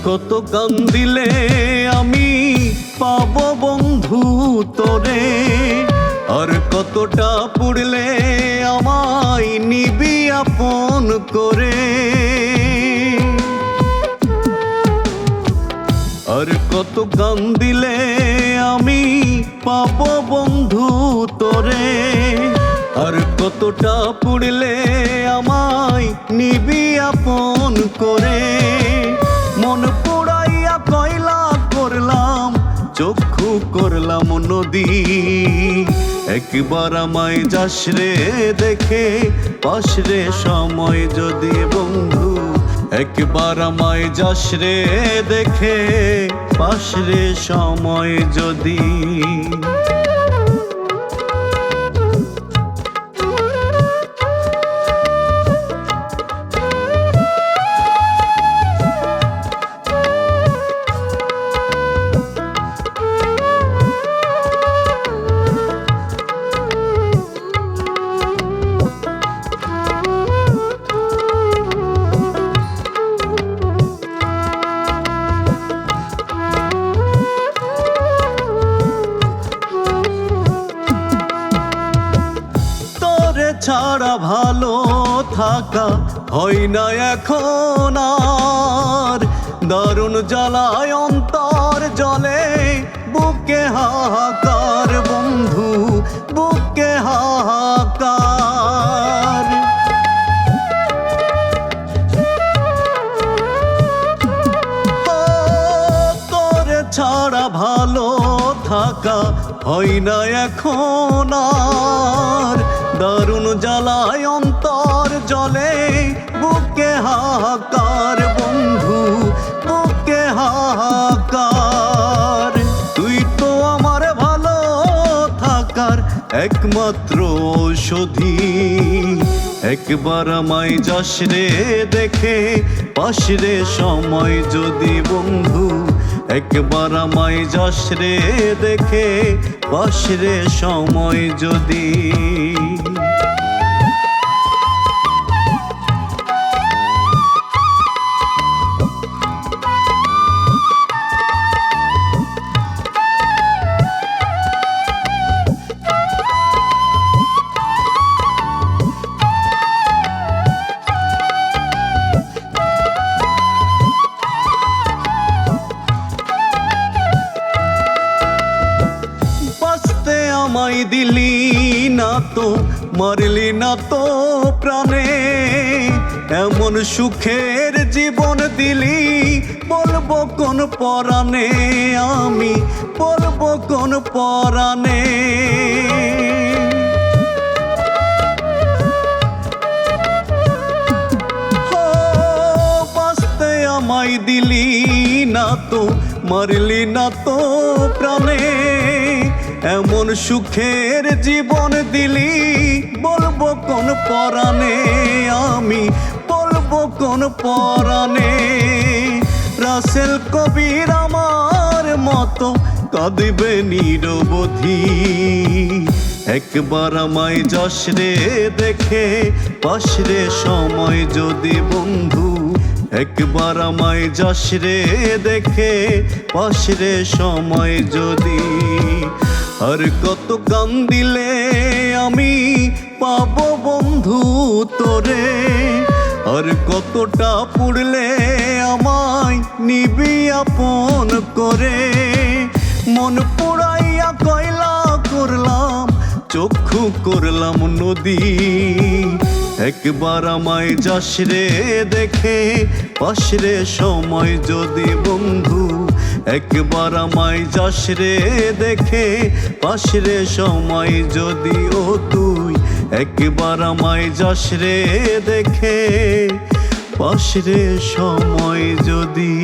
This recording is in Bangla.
কত কান্দিলে আমি পাব বন্ধু তোরে, আর কতটা পুড়লে আমায় নিবি আপন করে। আর কত কান্দিলে আমি পাব বন্ধু তোরে, আর কতটা পুড়লে আমায় নিবি আপন করে। মন পোড়াইয়া কয়লা করলাম, চক্ষু করলাম নদী, একবার আমায় যাস রে দেখে পাশরে সময় যদি বন্ধু, একবার আমায় যাস রে দেখে পাশরে সময় যদি। ছাড়া ভালো থাকা হয় না এখন আর, দারুণ জ্বালায় অন্তর জলে বুকে হাহাকার বন্ধু, বুকে হাহাকার। তোরে ছাড়া ভালো থাকা হয় না এখন আর, দারুণ জ্বালায় অন্তর জলে বুকে হাহাকার বন্ধু, বুকে হাহাকার। তুই তো আমার ভালো থাকার একমাত্র ঔষধি, একবার আমায় যাস রে দেখে পাশরে সময় যদি বন্ধু, একবার আমায় যাস রে দেখে পাশরে সময় যদি। আমায় দিলি না তো, মারলি না তো প্রাণে, এমন সুখের জীবন দিলি বলবো কোন পরাণে, আমি বলবো কোন পরাণে। বাঁচতে আমায় দিলি না তো, মারলি না তো প্রাণে, এমন সুখের জীবন দিলি বলবো কোন পরাণে, আমি বলবো কোন পরাণে। রাসেল কবির আমার মতো কাঁদিবে নিরবধি, একবার আমায় যাস রে দেখে পাশরে সময় যদি বন্ধু, একবার আমায় যাস রে দেখে পাশরে সময় যদি। আর কত কান্দিলে আমি পাব বন্ধু তোরে, আর কতটা পুড়লে আমায় নিবি আপন করে। মন পোড়াইয়া কয়লা করলাম, চক্ষু করলাম নদী, একবার আমায় যাস রে দেখে পাশরে সময় যদি বন্ধু, একবার আমায় যাস রে দেখে পাশরে সময় যদি। ও তুই একবার আমায় যাস রে দেখে পাশরে সময় যদি।